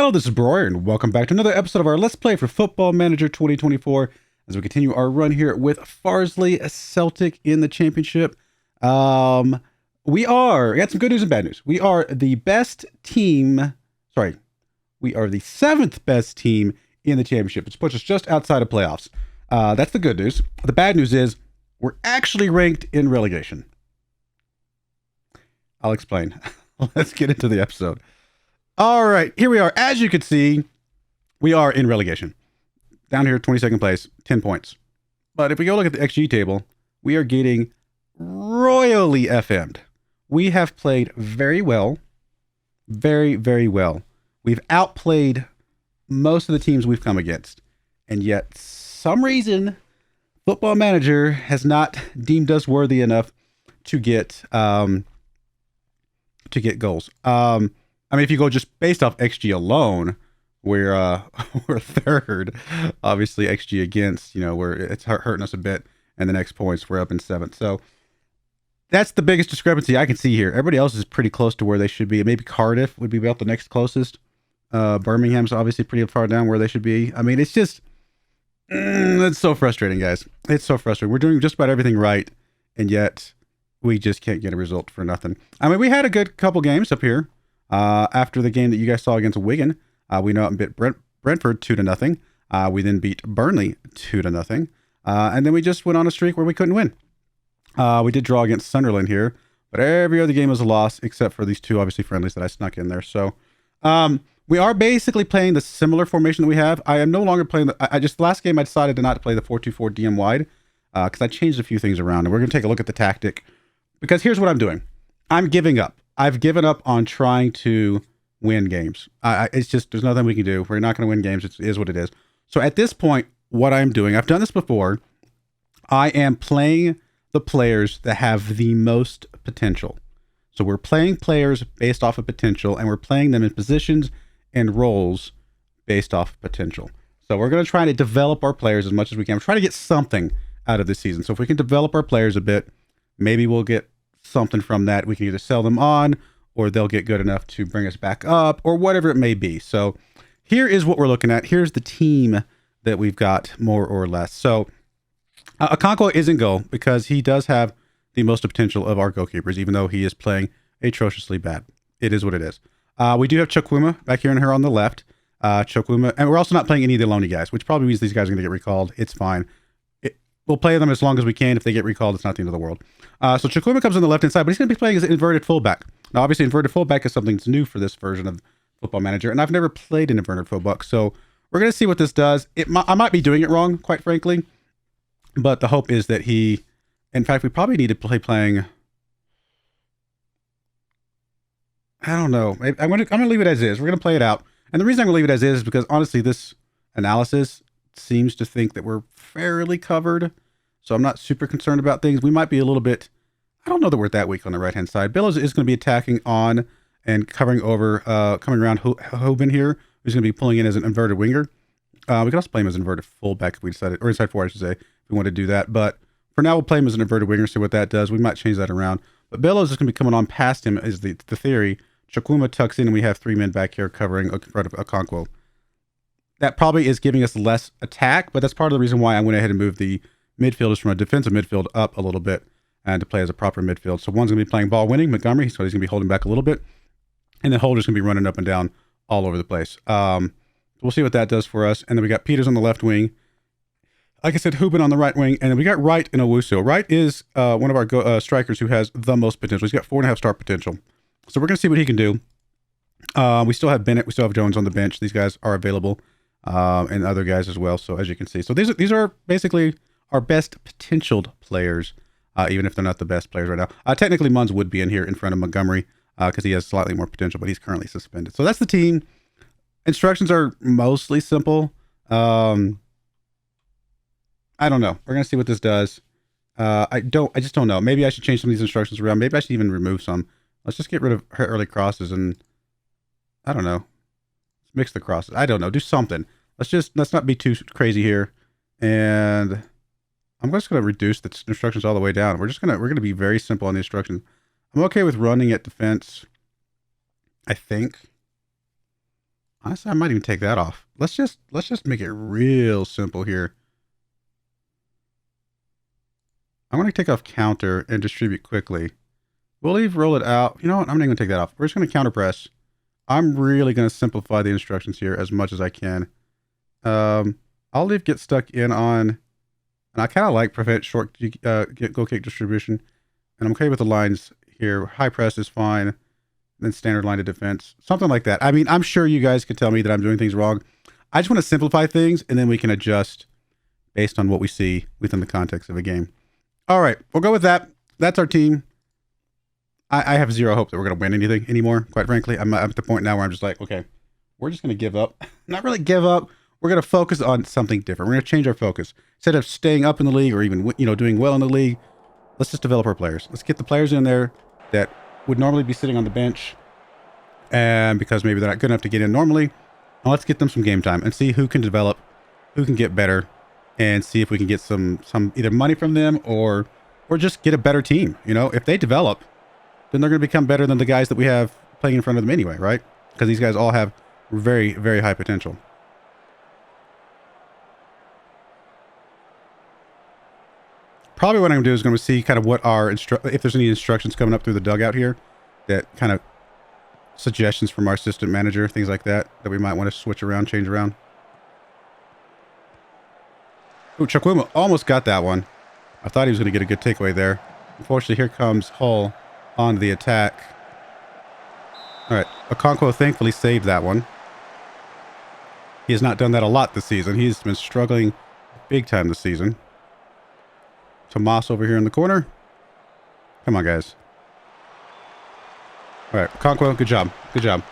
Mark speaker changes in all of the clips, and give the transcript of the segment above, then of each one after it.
Speaker 1: Hello, this is Broyar, and welcome back to another episode of our Let's Play for Football Manager 2024 as we continue our run here with FARSLEY CELTIC in the championship. We got some good news and bad news. We are the best team, we are the 7th best team in the championship, which puts us just outside of playoffs. That's the good news. The bad news is we're actually ranked in relegation. I'll explain. Let's get into the episode. All right, here we are. As you can see, we are in relegation. Down here, 22nd place, 10 points. But if we go look at the XG table, we are getting royally FM'd. We have played very well. Very, very well. We've outplayed most of the teams we've come against. And yet, some reason, Football Manager has not deemed us worthy enough to get goals. I mean, if you go just based off XG alone, we're third. Obviously, XG against, it's hurting us a bit. And the next points, we're up in 7th. So that's the biggest discrepancy I can see here. Everybody else is pretty close to where they should be. Maybe Cardiff would be about the next closest. Birmingham's obviously pretty far down where they should be. I mean, it's just, it's so frustrating, guys. It's so frustrating. We're doing just about everything right, and yet we just can't get a result for nothing. I mean, we had a good couple games up here. After the game that you guys saw against Wigan, we know and beat Brentford 2-0. We then beat Burnley 2-0. And then we just went on a streak where we couldn't win. We did draw against Sunderland here, but every other game was a loss except for these two, obviously, friendlies that I snuck in there. So, we are basically playing the similar formation that we have. I am no longer playing the last game I decided to not play the 4-2-4 DM wide, because I changed a few things around, and we're going to take a look at the tactic, because here's what I'm doing. I'm giving up. I've given up on trying to win games. It's just, there's nothing we can do. We're not going to win games. It is what it is. So at this point, what I'm doing, I've done this before. I am playing the players that have the most potential. So we're playing players based off of potential, and we're playing them in positions and roles based off of potential. So we're going to try to develop our players as much as we can. We're trying to get something out of this season. So if we can develop our players a bit, maybe we'll get something from that. We can either sell them on, or they'll get good enough to bring us back up, or whatever it may be. So here is what we're looking at. Here's the team that we've got, more or less. So Okonkwo is in goal because he does have the most potential of our goalkeepers, even though he is playing atrociously bad. It is what it is. We do have Chukwuma back here and here on the left. Chukwuma, and we're also not playing any of the Loney guys, which probably means these guys are going to get recalled. It's fine. We'll play them as long as we can. If they get recalled, it's not the end of the world. So Chukwuma comes on the left-hand side, but he's going to be playing as an inverted fullback. Now, obviously, inverted fullback is something that's new for this version of Football Manager, and I've never played an inverted fullback, so we're going to see what this does. I might be doing it wrong, quite frankly, but the hope is that he... In fact, we probably need to playing... I don't know. I'm going to leave it as is. We're going to play it out. And the reason I'm going to leave it as is because, honestly, this analysis seems to think that we're fairly covered, so I'm not super concerned about things. We might be a little bit, I don't know that we're that weak on the right-hand side. Billows is going to be attacking on and covering over, coming around Hoban here, who's going to be pulling in as an inverted winger. We could also play him as an inverted fullback if we decided, or inside forward, I should say, if we want to do that. But for now, we'll play him as an inverted winger, see what that does. We might change that around. But Billows is going to be coming on past him, is the theory. Chukwuma tucks in, and we have 3 men back here covering in front of Okonkwo. That probably is giving us less attack, but that's part of the reason why I went ahead and moved the midfielders from a defensive midfield up a little bit and to play as a proper midfield. So one's going to be playing ball winning, Montgomery, so he's going to be holding back a little bit. And then Holder's going to be running up and down all over the place. We'll see what that does for us. And then we got Peters on the left wing. Like I said, Hoban on the right wing. And then we got Wright and Owusu. Wright is one of our strikers who has the most potential. He's got 4.5 star potential. So we're going to see what he can do. We still have Bennett. We still have Jones on the bench. These guys are available. And other guys as well. So as you can see, so these are basically our best potentialed players, even if they're not the best players right now. Technically, Munns would be in here in front of Montgomery because he has slightly more potential, but he's currently suspended. So that's the team. Instructions are mostly simple. I don't know. We're gonna see what this does. I just don't know. Maybe I should change some of these instructions around. Maybe I should even remove some. Let's just get rid of early crosses and I don't know. Mix the crosses. I don't know. Do something. Let's not be too crazy here. And I'm just going to reduce the instructions all the way down. We're going to be very simple on the instructions. I'm okay with running at defense. I think. Honestly, I might even take that off. Let's just make it real simple here. I'm going to take off counter and distribute quickly. We'll leave roll it out. You know what? I'm not even going to take that off. We're just going to counter press. I'm really going to simplify the instructions here as much as I can. I'll leave get stuck in on, and I kind of like prevent short go kick distribution. And I'm okay with the lines here. High press is fine. Then standard line of defense. Something like that. I mean, I'm sure you guys could tell me that I'm doing things wrong. I just want to simplify things, and then we can adjust based on what we see within the context of a game. All right, we'll go with that. That's our team. I have zero hope that we're going to win anything anymore, quite frankly. I'm at the point now where I'm just like, okay, we're just going to give up. Not really give up. We're going to focus on something different. We're going to change our focus. Instead of staying up in the league or even, doing well in the league, let's just develop our players. Let's get the players in there that would normally be sitting on the bench, and because maybe they're not good enough to get in normally, and let's get them some game time and see who can develop, who can get better, and see if we can get some either money from them or just get a better team. If they develop, then they're going to become better than the guys that we have playing in front of them anyway, right? Because these guys all have very, very high potential. Probably what I'm going to do is going to see kind of what our if there's any instructions coming up through the dugout here, that kind of suggestions from our assistant manager, things like that we might want to switch around, change around. Ooh, Chukwuma almost got that one. I thought he was going to get a good takeaway there. Unfortunately, here comes Hull on the attack. All right, Okonkwo thankfully saved that one. He has not done that a lot this season. He's been struggling big time this season. Tomas over here in the corner. Come on, guys. All right, Okonkwo, good job. Good job.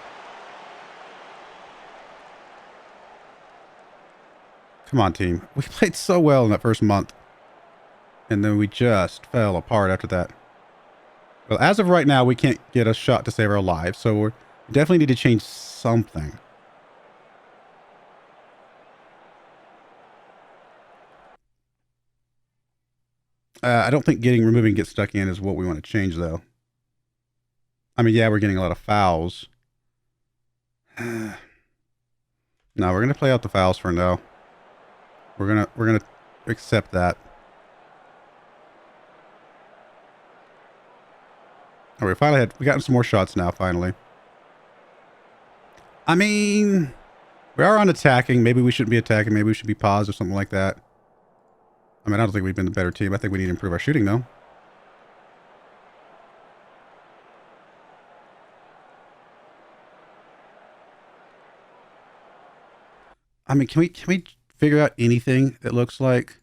Speaker 1: Come on, team. We played so well in that first month, and then we just fell apart after that. Well, as of right now, we can't get a shot to save our lives, so we definitely need to change something. I don't think removing get stuck in is what we want to change, though. I mean, yeah, we're getting a lot of fouls. No, we're gonna play out the fouls for now. We're gonna accept that. All right, we gotten some more shots now. Finally. I mean, we are on attacking. Maybe we shouldn't be attacking. Maybe we should be paused or something like that. I mean, I don't think we've been the better team. I think we need to improve our shooting, though. I mean, can we figure out anything that looks like?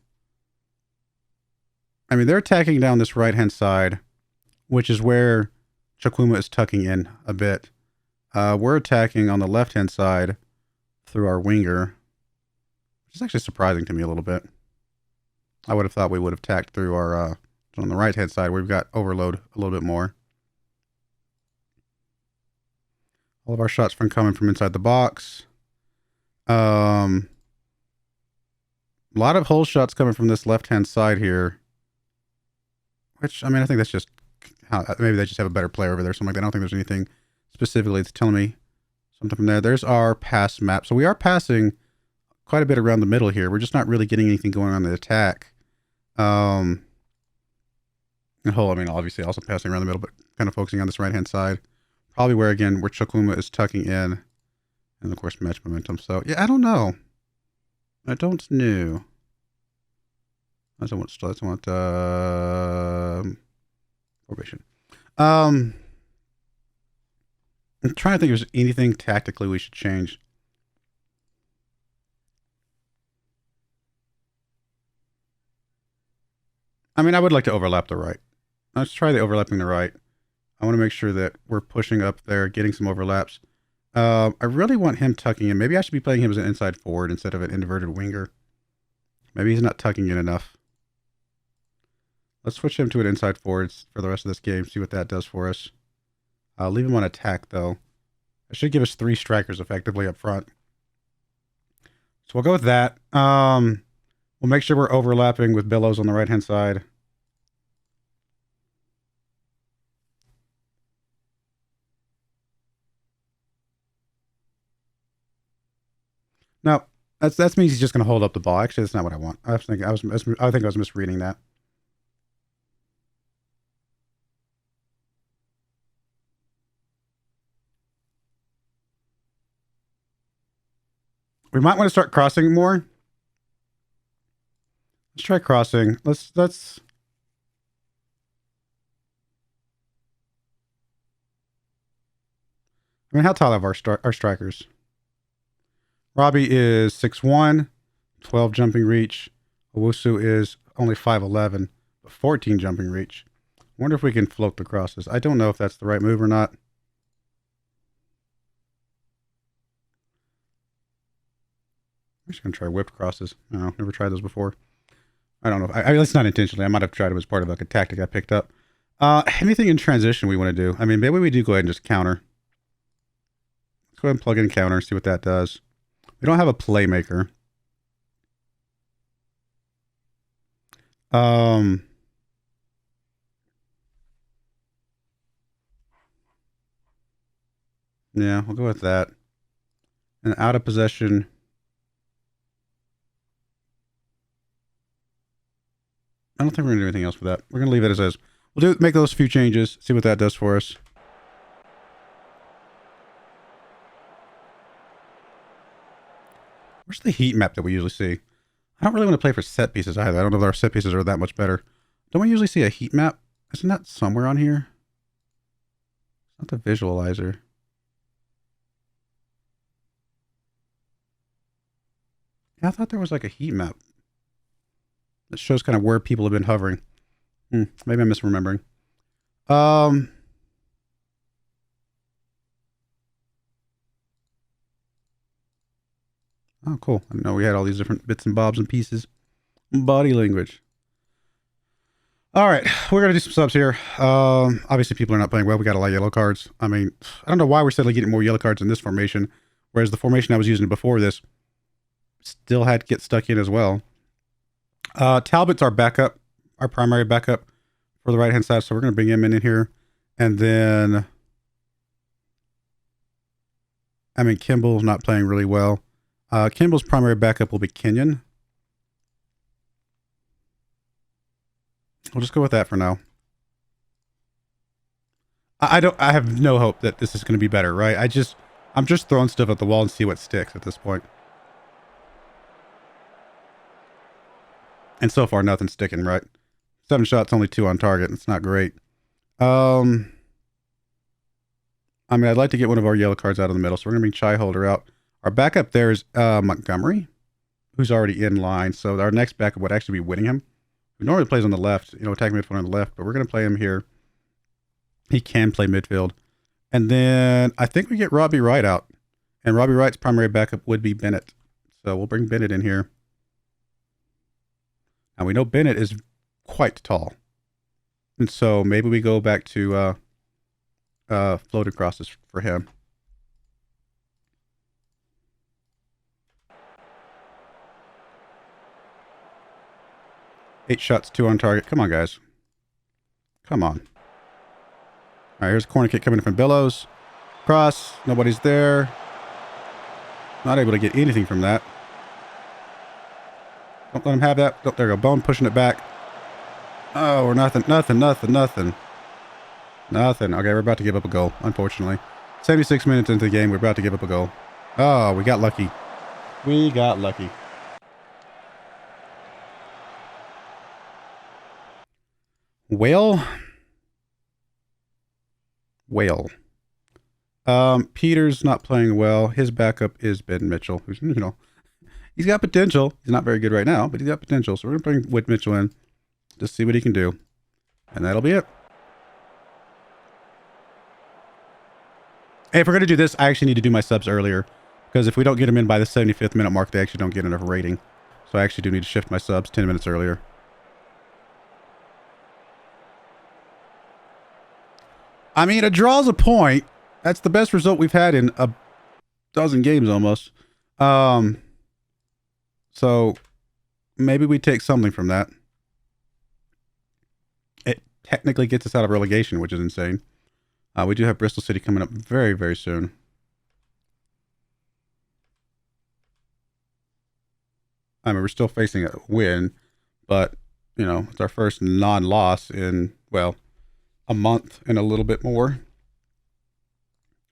Speaker 1: I mean, they're attacking down this right-hand side, which is where Chukwuma is tucking in a bit. We're attacking on the left-hand side through our winger, which is actually surprising to me a little bit. I would have thought we would have tacked through our, on the right-hand side, where we've got overload a little bit more. All of our shots coming from inside the box. A lot of hole shots coming from this left-hand side here. Which, I mean, I think that's just how, maybe they just have a better player over there or something like that. I don't think there's anything specifically that's telling me something from there. There's our pass map. So we are passing quite a bit around the middle here. We're just not really getting anything going on the attack. And Hull, I mean, obviously also passing around the middle, but kind of focusing on this right-hand side. Probably where Chukwuma is tucking in. And, of course, match momentum. So, yeah, I don't know. I don't know. I don't want formation. I'm trying to think if there's anything tactically we should change. I mean, I would like to overlap the right. Let's try the overlapping the right. I want to make sure that we're pushing up there, getting some overlaps. I really want him tucking in. Maybe I should be playing him as an inside forward instead of an inverted winger. Maybe he's not tucking in enough. Let's switch him to an inside forward for the rest of this game, see what that does for us. I'll leave him on attack, though. It should give us 3 strikers effectively up front. So we'll go with that. We'll make sure we're overlapping with Billows on the right-hand side. That means he's just going to hold up the ball. Actually, that's not what I want. I think I was misreading that. We might want to start crossing more. Let's try crossing. Let's. I mean, how tall are our strikers? Robbie is 6'1", 12 jumping reach. Owusu is only 5'11", but 14 jumping reach. Wonder if we can float the crosses. I don't know if that's the right move or not. I'm just gonna try whipped crosses. No, never tried those before. I don't know. It's not intentionally. I might have tried it as part of like a tactic I picked up. Anything in transition we want to do? I mean, maybe we do go ahead and just counter. Let's go ahead and plug in counter and see what that does. We don't have a playmaker. Yeah, we'll go with that. And out of possession. I don't think we're gonna do anything else with that. We're gonna leave it as is. We'll make those few changes, see what that does for us. Where's the heat map that we usually see? I don't really want to play for set pieces either. I don't know if our set pieces are that much better. Don't we usually see a heat map? Isn't that somewhere on here? It's not the visualizer. Yeah, I thought there was like a heat map that shows kind of where people have been hovering. Maybe I'm misremembering. Oh, cool. I didn't know we had all these different bits and bobs and pieces. Body language. All right, we're gonna do some subs here. Obviously, people are not playing well. We got a lot of yellow cards. I mean, I don't know why we're suddenly getting more yellow cards in this formation, whereas the formation I was using before this still had to get stuck in as well. Talbot's our backup, our primary backup for the right hand side, so we're gonna bring him in here, and then I mean Kimball's not playing really well. Kimball's primary backup will be Kenyon. We'll just go with that for now. I have no hope that this is going to be better, right? I'm just throwing stuff at the wall and see what sticks at this point. And so far, nothing's sticking, right? 7 shots, only 2 on target. It's not great. I mean, I'd like to get one of our yellow cards out of the middle, so we're going to bring Chai Holder out. Our backup there is Montgomery, who's already in line. So our next backup would actually be Whittingham, who normally plays on the left, attacking midfield on the left, but we're going to play him here. He can play midfield. And then I think we get Robbie Wright out. And Robbie Wright's primary backup would be Bennett. So we'll bring Bennett in here. Now we know Bennett is quite tall. And so maybe we go back to floated crosses for him. Eight shots, 2 on target. Come on, guys. Come on. All right, here's a corner kick coming from Billows. Cross. Nobody's there. Not able to get anything from that. Don't let him have that. Oh, there we go. Bone pushing it back. Oh, we're nothing. Nothing. Okay, we're about to give up a goal, unfortunately. 76 minutes into the game, we're about to give up a goal. Oh, we got lucky. Whale. Peter's not playing well. His backup is Ben Mitchell, who's, he's got potential. He's not very good right now, but he's got potential. So we're going to bring Whit Mitchell in to see what he can do. And that'll be it. Hey, if we're going to do this, I actually need to do my subs earlier. Because if we don't get them in by the 75th minute mark, they actually don't get enough rating. So I actually do need to shift my subs 10 minutes earlier. I mean, a draw's a point. That's the best result we've had in a dozen games almost. So maybe we take something from that. It technically gets us out of relegation, which is insane. We do have Bristol City coming up very, very soon. I mean, we're still facing a win, but, you know, it's our first non-loss in, well, a month and a little bit more.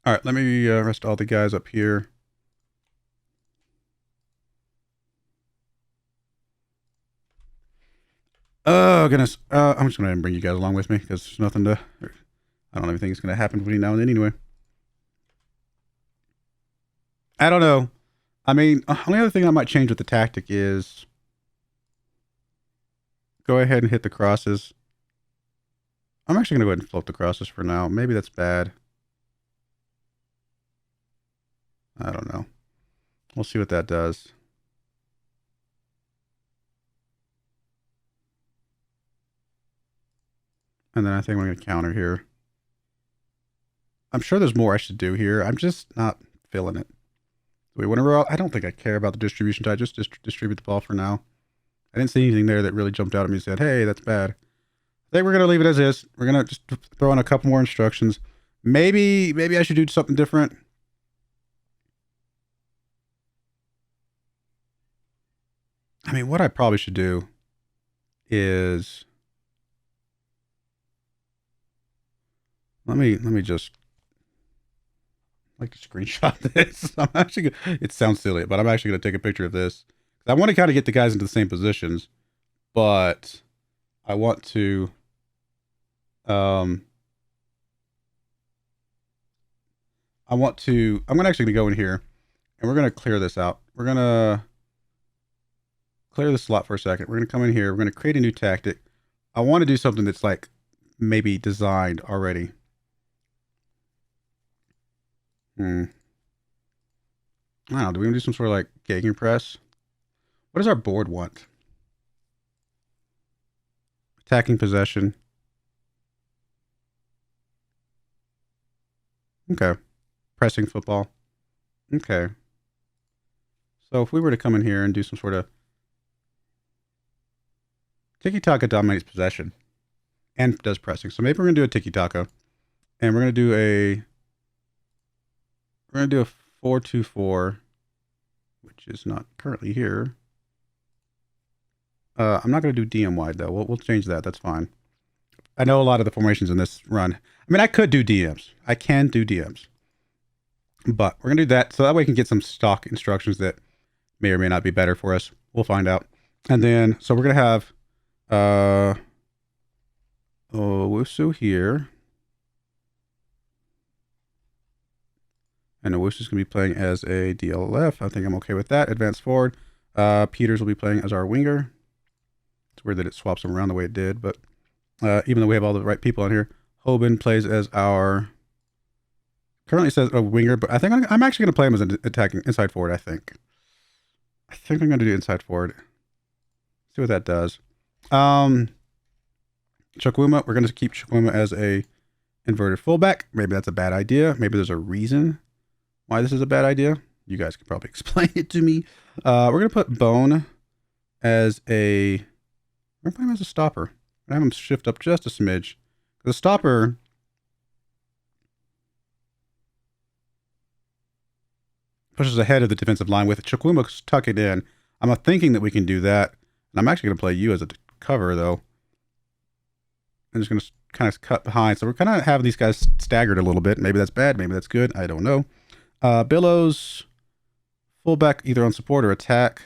Speaker 1: All right, let me rest all the guys up here. Oh, goodness. I'm just going to bring you guys along with me because there's nothing to... I don't even think it's going to happen between now and then anyway. I don't know. I mean, only other thing I might change with the tactic is go ahead and hit the crosses. I'm actually going to go ahead and float the crosses for now. Maybe that's bad. I don't know. We'll see what that does. And then I think we're going to counter here. I'm sure there's more I should do here. I'm just not feeling it. Wait, whenever I don't think I care about the distribution type. Just distribute the ball for now. I didn't see anything there that really jumped out at me and said, hey, that's bad. I think we're going to leave it as is. We're going to just throw in a couple more instructions. Maybe I should do something different. I mean, what I probably should do is... Let me just like to screenshot this. I'm actually it sounds silly, but I'm actually going to take a picture of this. I want to kind of get the guys into the same positions, but I want to I'm actually going to go in here and we're going to clear this out. We're going to clear the slot for a second. We're going to come in here. We're going to create a new tactic. I want to do something that's like maybe designed already. I don't know. Do we want to do some sort of like gegenpress? What does our board want? Attacking possession. Okay. Pressing football. Okay. So if we were to come in here and do some sort of tiki-taka dominates possession and does pressing. So maybe we're going to do a tiki-taka and we're going to do a 4-2-4, which is not currently here. I'm not going to do DM wide though. We'll change that. That's fine. I know a lot of the formations in this run. I mean, I could do DMs. I can do DMs. But we're going to do that so that way we can get some stock instructions that may or may not be better for us. We'll find out. And then, so we're going to have Owusu here. And Owusu's going to be playing as a DLF. I think I'm okay with that. Advanced forward. Peters will be playing as our winger. It's weird that it swaps them around the way it did, but even though we have all the right people on here, Hoban plays as our... Currently says a winger, but I think I'm actually going to play him as an attacking inside forward, I think. I'm going to do inside forward. See what that does. Chukwuma, we're going to keep Chukwuma as a inverted fullback. Maybe that's a bad idea. Maybe there's a reason why this is a bad idea. You guys could probably explain it to me. We're going to put Bone as a... We're going to put him as a stopper. I'm going to have him shift up just a smidge. The stopper... pushes ahead of the defensive line with Chukwuma tuck it in. I'm thinking that we can do that. And I'm actually going to play you as a cover, though. I'm just going to kind of cut behind. So we're kind of having these guys staggered a little bit. Maybe that's bad. Maybe that's good. I don't know. Billows, fullback either on support or attack.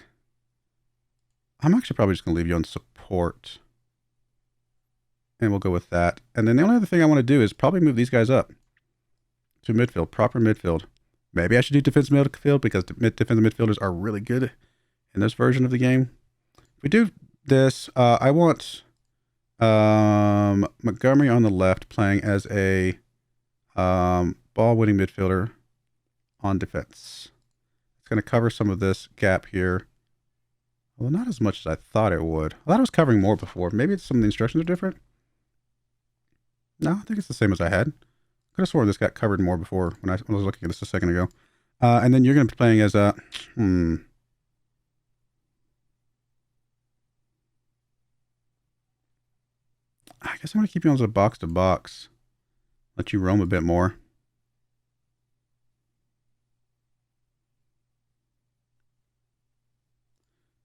Speaker 1: I'm actually probably just going to leave you on support. And we'll go with that. And then the only other thing I want to do is probably move these guys up to midfield, proper midfield. Maybe I should do defensive midfield because defensive midfielders are really good in this version of the game. If we do this, I want Montgomery on the left playing as a ball-winning midfielder on defense. It's going to cover some of this gap here. Well, not as much as I thought it would. I thought it was covering more before. Maybe some of the instructions are different. No, I think it's the same as I had. Could have sworn this got covered more before when I was looking at this a second ago. And then you're going to be playing as a... I guess I'm going to keep you on as a box-to-box. Let you roam a bit more.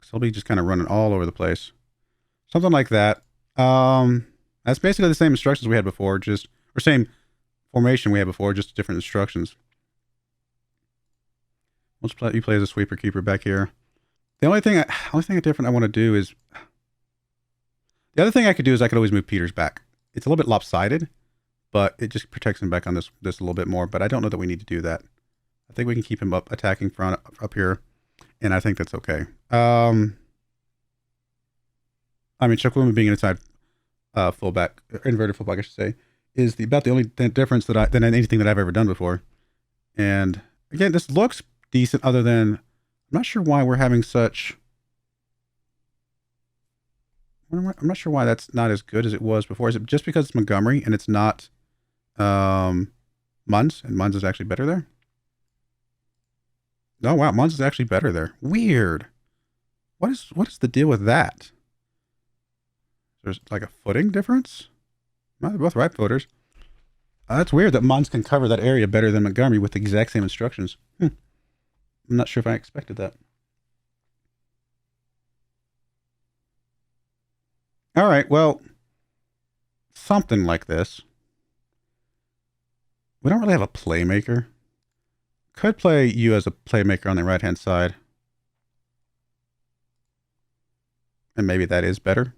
Speaker 1: because they'll be just kind of running all over the place. Something like that. That's basically the same instructions we had before, or same formation we had before, just different instructions. You play as a sweeper keeper back here. The only thing different I want to do is, the other thing I could do is I could always move Peters back. It's a little bit lopsided, but it just protects him back on this a little bit more. But I don't know that we need to do that. I think we can keep him attacking front up here, and I think that's okay. I mean, Chukwuma being an inside fullback, inverted fullback, I should say, is about the only difference than anything that I've ever done before. And again, this looks decent. Other than, I'm not sure why we're having such. I'm not sure why that's not as good as it was before. Is it just because it's Montgomery and it's not Munz, and Munz is actually better there? Oh wow, Munz is actually better there. Weird. What is the deal with that? There's like a footing difference? No, they're both right footers. That's weird that Munz can cover that area better than Montgomery with the exact same instructions. I'm not sure if I expected that. All right, well, something like this. We don't really have a playmaker. Could play you as a playmaker on the right-hand side. And maybe that is better.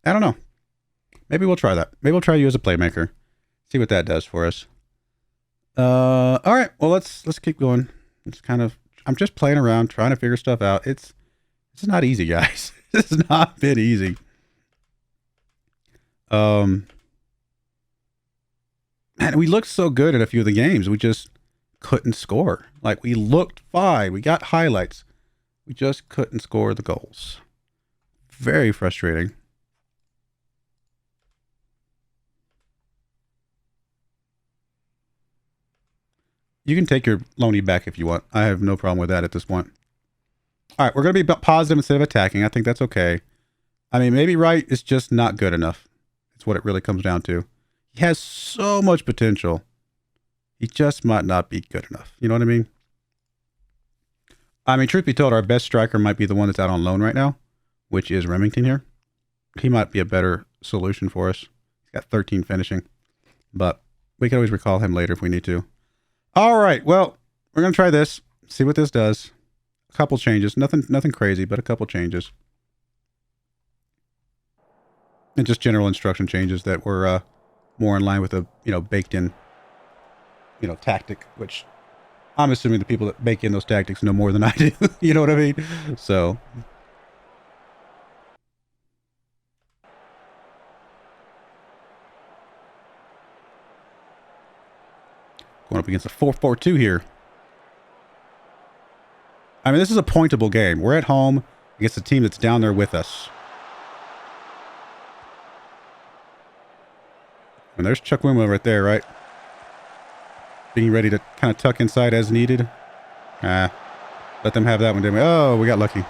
Speaker 1: I don't know. Maybe we'll try that. Maybe we'll try you as a playmaker. See what that does for us. All right. Well, let's keep going. I'm just playing around, trying to figure stuff out. It's not easy, guys. It's not been easy. And we looked so good in a few of the games. We just couldn't score. Like, we looked fine. We got highlights. We just couldn't score the goals. Very frustrating. You can take your Loney back if you want. I have no problem with that at this point. All right, we're going to be positive instead of attacking. I think that's okay. I mean, maybe Wright is just not good enough. It's what it really comes down to. He has so much potential. He just might not be good enough. You know what I mean? I mean, truth be told, our best striker might be the one that's out on loan right now, which is Remington here. He might be a better solution for us. He's got 13 finishing, but we can always recall him later if we need to. All right, well, we're going to try this, see what this does. A couple changes, nothing crazy, but a couple changes. And just general instruction changes that were more in line with a, baked in, tactic, which I'm assuming the people that bake in those tactics know more than I do. You know what I mean? So. Going up against a 4-4-2 here. I mean, this is a pointable game. We're at home against a team that's down there with us. And there's Chukwuma right there, right? Being ready to kind of tuck inside as needed. Let them have that one, didn't we? Oh, we got lucky.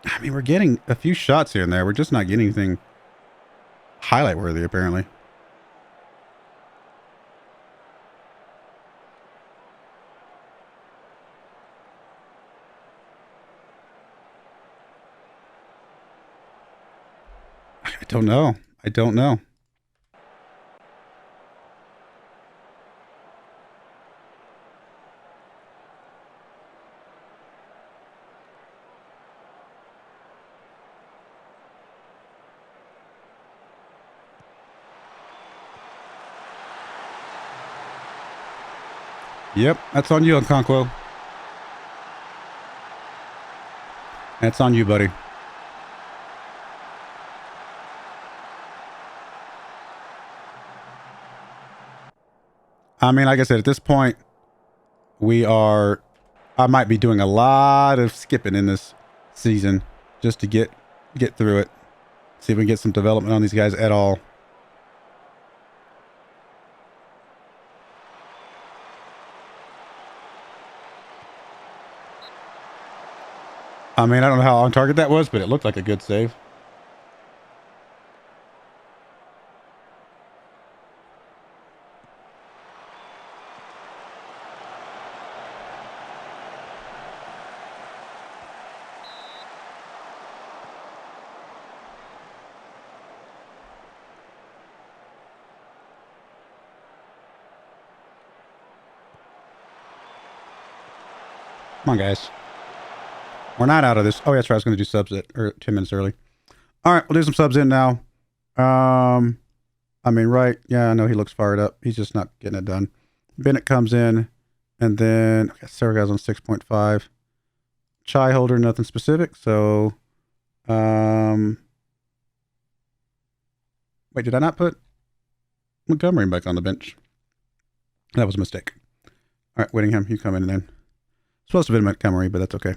Speaker 1: I mean, we're getting a few shots here and there. We're just not getting anything highlight worthy, apparently. I don't know. Yep, that's on you, Okonkwo. That's on you, buddy. I mean, like I said, at this point, I might be doing a lot of skipping in this season just to get through it. See if we can get some development on these guys at all. I mean, I don't know how on target that was, but it looked like a good save. Come on, guys. We're not out of this. Oh, yeah, that's right. I was going to do subs at 10 minutes early. All right, we'll do some subs in now. I mean, right. Yeah, I know he looks fired up. He's just not getting it done. Bennett comes in, and then Sarah guy's on 6.5. Chai holder, nothing specific. So, wait, did I not put Montgomery back on the bench? That was a mistake. All right, Whittingham, you come in then. Supposed to have been Montgomery, but that's okay.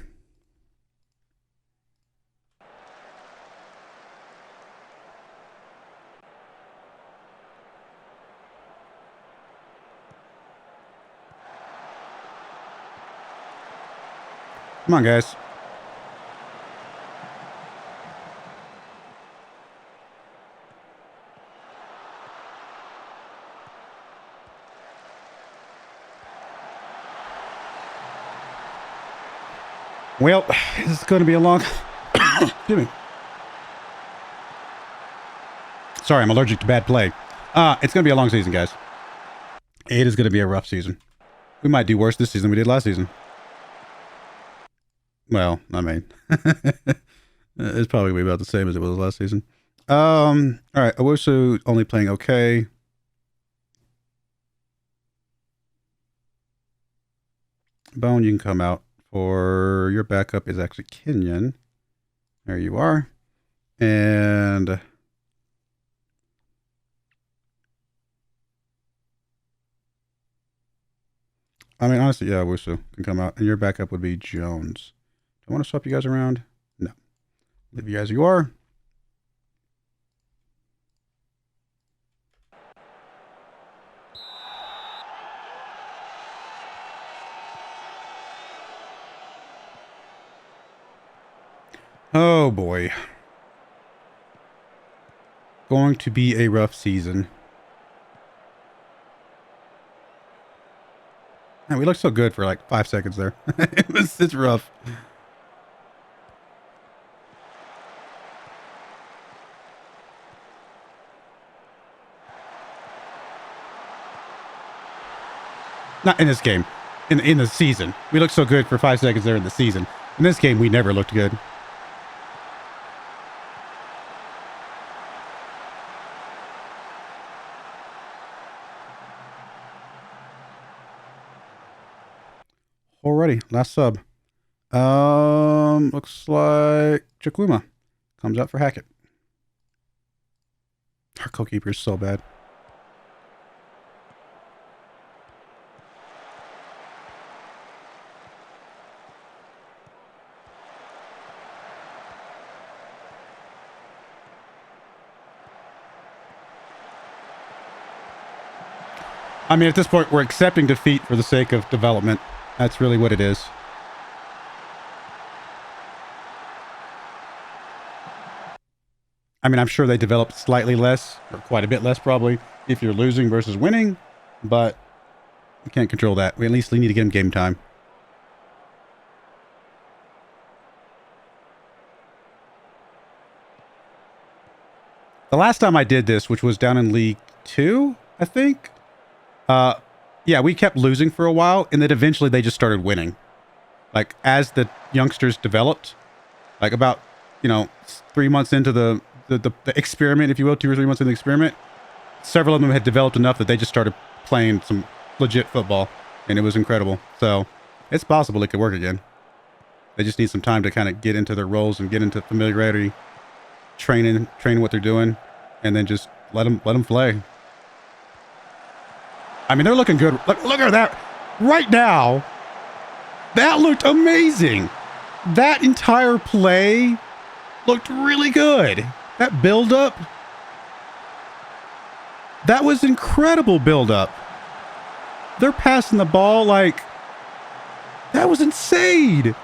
Speaker 1: Come on, guys. Well, this is going to be a long... Excuse me. Sorry, I'm allergic to bad play. It's going to be a long season, guys. It is going to be a rough season. We might do worse this season than we did last season. Well, I mean... it's probably going to be about the same as it was last season. All right, Owusu only playing okay. Bone, you can come out. Or your backup is actually Kenyon. There you are. And I mean, honestly, yeah, Wusu can come out. And your backup would be Jones. Do I want to swap you guys around? No. Leave you guys as you are. Oh boy. Going to be a rough season. Man, we looked so good for like 5 seconds there. It's rough. Not in this game. In the season. We looked so good for 5 seconds there in the season. In this game, we never looked good. Alrighty, last sub. Looks like Chukwuma comes out for Hackett. Our goalkeeper is so bad. I mean, at this point, we're accepting defeat for the sake of development. That's really what it is. I mean, I'm sure they developed slightly less, or quite a bit less probably, if you're losing versus winning, but we can't control that. We at least need to get them game time. The last time I did this, which was down in League 2, I think, yeah, we kept losing for a while, and then eventually they just started winning. Like, as the youngsters developed, like about, 3 months into the experiment, if you will, 2 or 3 months into the experiment, several of them had developed enough that they just started playing some legit football, and it was incredible. So, it's possible it could work again. They just need some time to kind of get into their roles and get into familiarity, train what they're doing, and then just let them play. I mean, they're looking good. Look at that. Right now, that looked amazing. That entire play looked really good. That build-up. That was incredible build-up. They're passing the ball like... That was insane.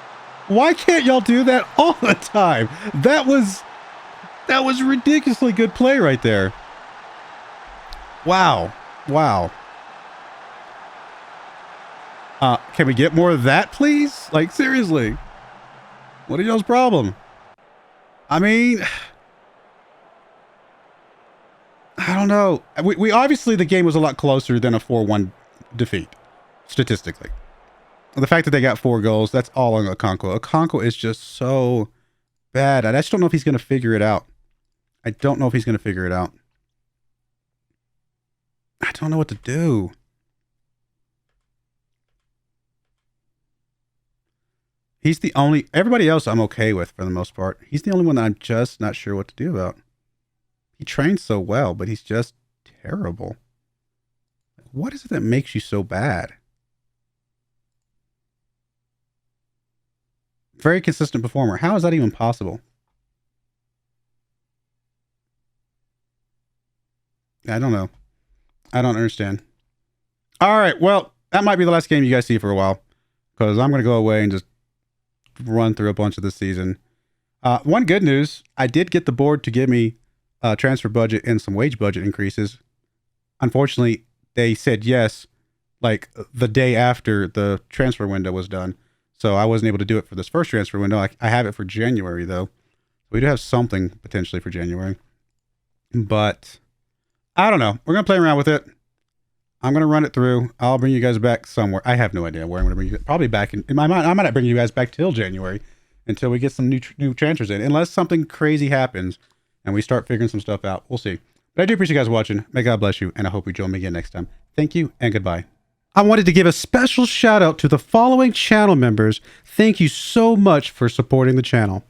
Speaker 1: Why can't y'all do that all the time? That was ridiculously good play right there. Wow. Wow. Can we get more of that, please? Like, seriously. What are y'all's problem? I mean, I don't know. We obviously, the game was a lot closer than a 4-1 defeat, statistically. The fact that they got 4 goals, that's all on Okonkwo. Okonkwo is just so bad. I just don't know if he's going to figure it out. I don't know what to do. He's the only... Everybody else I'm okay with for the most part. He's the only one that I'm just not sure what to do about. He trains so well, but he's just terrible. What is it that makes you so bad? Very consistent performer. How is that even possible? I don't know. I don't understand. All right. Well, that might be the last game you guys see for a while, because I'm going to go away and just run through a bunch of this season. One good news, I did get the board to give me a transfer budget and some wage budget increases. Unfortunately, they said yes, like the day after the transfer window was done. So I wasn't able to do it for this first transfer window. I have it for January, though. We do have something potentially for January. But I don't know. We're going to play around with it. I'm going to run it through. I'll bring you guys back somewhere. I have no idea where I'm going to bring you. Probably back in my mind. I might not bring you guys back till January until we get some new transfers in. Unless something crazy happens and we start figuring some stuff out. We'll see. But I do appreciate you guys watching. May God bless you. And I hope you join me again next time. Thank you and goodbye. I wanted to give a special shout out to the following channel members. Thank you so much for supporting the channel.